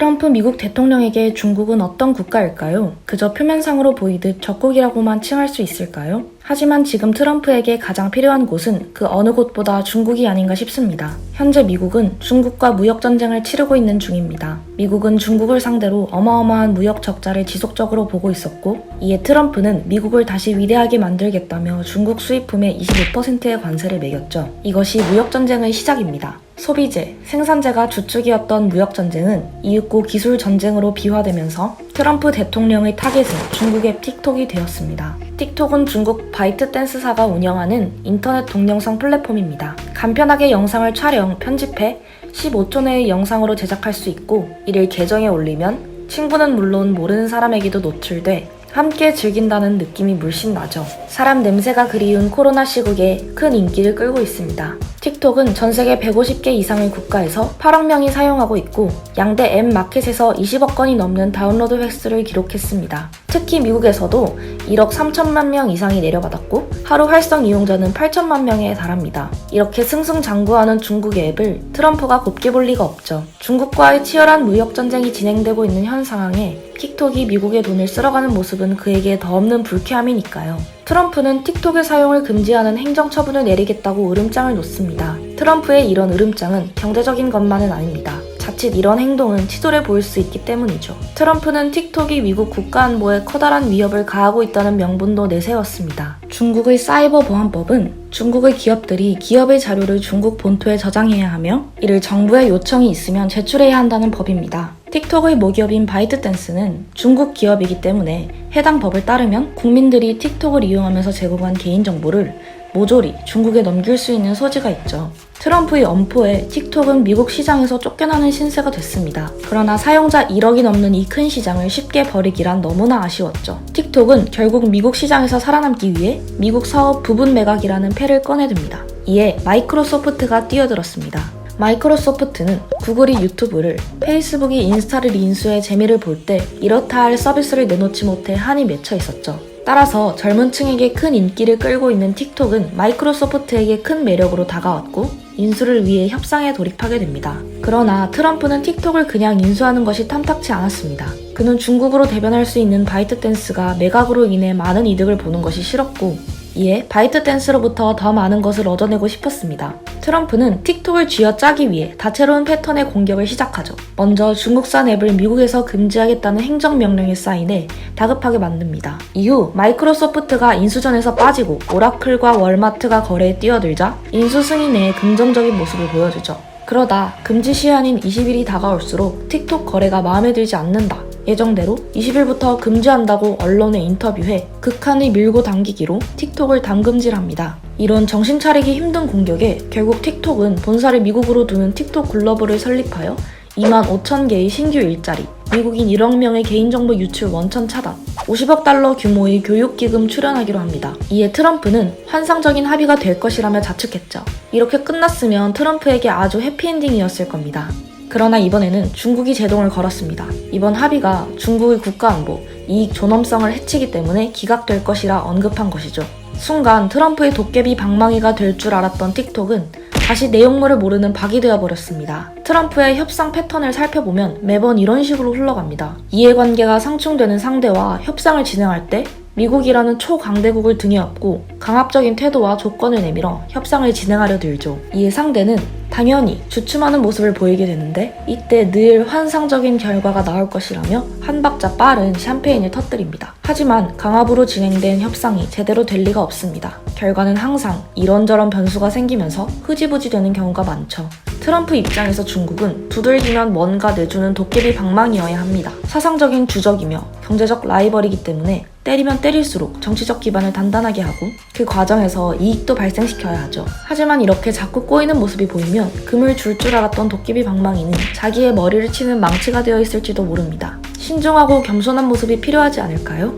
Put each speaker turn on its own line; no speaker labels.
트럼프 미국 대통령에게 중국은 어떤 국가일까요? 그저 표면상으로 보이듯 적국이라고만 칭할 수 있을까요? 하지만 지금 트럼프에게 가장 필요한 곳은 그 어느 곳보다 중국이 아닌가 싶습니다. 현재 미국은 중국과 무역전쟁을 치르고 있는 중입니다. 미국은 중국을 상대로 어마어마한 무역 적자를 지속적으로 보고 있었고, 이에 트럼프는 미국을 다시 위대하게 만들겠다며 중국 수입품에 25%의 관세를 매겼죠. 이것이 무역전쟁의 시작입니다. 소비재, 생산재가 주축이었던 무역전쟁은 이윽고 기술전쟁으로 비화되면서 트럼프 대통령의 타겟은 중국의 틱톡이 되었습니다. 틱톡은 중국 바이트댄스사가 운영하는 인터넷 동영상 플랫폼입니다. 간편하게 영상을 촬영, 편집해 15초 내의 영상으로 제작할 수 있고, 이를 계정에 올리면 친구는 물론 모르는 사람에게도 노출돼 함께 즐긴다는 느낌이 물씬 나죠. 사람 냄새가 그리운 코로나 시국에 큰 인기를 끌고 있습니다. 틱톡은 전 세계 150개 이상의 국가에서 8억 명이 사용하고 있고, 양대 앱 마켓에서 20억 건이 넘는 다운로드 횟수를 기록했습니다. 특히 미국에서도 1억 3천만 명 이상이 내려받았고, 하루 활성 이용자는 8천만 명에 달합니다. 이렇게 승승장구하는 중국의 앱을 트럼프가 곱게 볼 리가 없죠. 중국과의 치열한 무역전쟁이 진행되고 있는 현 상황에 틱톡이 미국의 돈을 쓸어가는 모습은 그에게 더 없는 불쾌함이니까요. 트럼프는 틱톡의 사용을 금지하는 행정처분을 내리겠다고 으름장을 놓습니다. 트럼프의 이런 으름장은 경제적인 것만은 아닙니다. 자칫 이런 행동은 치졸해 보일 수 있기 때문이죠. 트럼프는 틱톡이 미국 국가안보에 커다란 위협을 가하고 있다는 명분도 내세웠습니다. 중국의 사이버 보안법은 중국의 기업들이 기업의 자료를 중국 본토에 저장해야 하며, 이를 정부의 요청이 있으면 제출해야 한다는 법입니다. 틱톡의 모기업인 바이트댄스는 중국 기업이기 때문에 해당 법을 따르면 국민들이 틱톡을 이용하면서 제공한 개인정보를 모조리 중국에 넘길 수 있는 소지가 있죠. 트럼프의 엄포에 틱톡은 미국 시장에서 쫓겨나는 신세가 됐습니다. 그러나 사용자 1억이 넘는 이 큰 시장을 쉽게 버리기란 너무나 아쉬웠죠. 틱톡은 결국 미국 시장에서 살아남기 위해 미국 사업 부분 매각이라는 패를 꺼내듭니다. 이에 마이크로소프트가 뛰어들었습니다. 마이크로소프트는 구글이 유튜브를, 페이스북이 인스타를 인수해 재미를 볼 때 이렇다 할 서비스를 내놓지 못해 한이 맺혀 있었죠. 따라서 젊은 층에게 큰 인기를 끌고 있는 틱톡은 마이크로소프트에게 큰 매력으로 다가왔고, 인수를 위해 협상에 돌입하게 됩니다. 그러나 트럼프는 틱톡을 그냥 인수하는 것이 탐탁치 않았습니다. 그는 중국으로 대변할 수 있는 바이트댄스가 매각으로 인해 많은 이득을 보는 것이 싫었고, 이에 바이트댄스로부터 더 많은 것을 얻어내고 싶었습니다. 트럼프는 틱톡을 쥐어짜기 위해 다채로운 패턴의 공격을 시작하죠. 먼저 중국산 앱을 미국에서 금지하겠다는 행정명령에 사인해 다급하게 만듭니다. 이후 마이크로소프트가 인수전에서 빠지고 오라클과 월마트가 거래에 뛰어들자 인수 승인에 긍정적인 모습을 보여주죠. 그러다 금지 시한인 20일이 다가올수록 틱톡 거래가 마음에 들지 않는다, 예정대로 20일부터 금지한다고 언론에 인터뷰해 극한의 밀고 당기기로 틱톡을 당금질합니다. 이런 정신 차리기 힘든 공격에 결국 틱톡은 본사를 미국으로 두는 틱톡 글로벌을 설립하여 2만 5천 개의 신규 일자리, 미국인 1억 명의 개인정보 유출 원천 차단, 50억 달러 규모의 교육기금 출연하기로 합니다. 이에 트럼프는 환상적인 합의가 될 것이라며 자축했죠. 이렇게 끝났으면 트럼프에게 아주 해피엔딩이었을 겁니다. 그러나 이번에는 중국이 제동을 걸었습니다. 이번 합의가 중국의 국가안보, 이익 존엄성을 해치기 때문에 기각될 것이라 언급한 것이죠. 순간 트럼프의 도깨비 방망이가 될 줄 알았던 틱톡은 다시 내용물을 모르는 박이 되어버렸습니다. 트럼프의 협상 패턴을 살펴보면 매번 이런 식으로 흘러갑니다. 이해관계가 상충되는 상대와 협상을 진행할 때 미국이라는 초강대국을 등에 업고 강압적인 태도와 조건을 내밀어 협상을 진행하려 들죠. 이에 상대는 당연히 주춤하는 모습을 보이게 되는데, 이때 늘 환상적인 결과가 나올 것이라며 한 박자 빠른 샴페인을 터뜨립니다. 하지만 강압으로 진행된 협상이 제대로 될 리가 없습니다. 결과는 항상 이런저런 변수가 생기면서 흐지부지 되는 경우가 많죠. 트럼프 입장에서 중국은 두들기면 뭔가 내주는 도깨비 방망이여야 합니다. 사상적인 주적이며 경제적 라이벌이기 때문에 때리면 때릴수록 정치적 기반을 단단하게 하고 그 과정에서 이익도 발생시켜야 하죠. 하지만 이렇게 자꾸 꼬이는 모습이 보이면 금을 줄 알았던 도깨비 방망이는 자기의 머리를 치는 망치가 되어 있을지도 모릅니다. 신중하고 겸손한 모습이 필요하지 않을까요?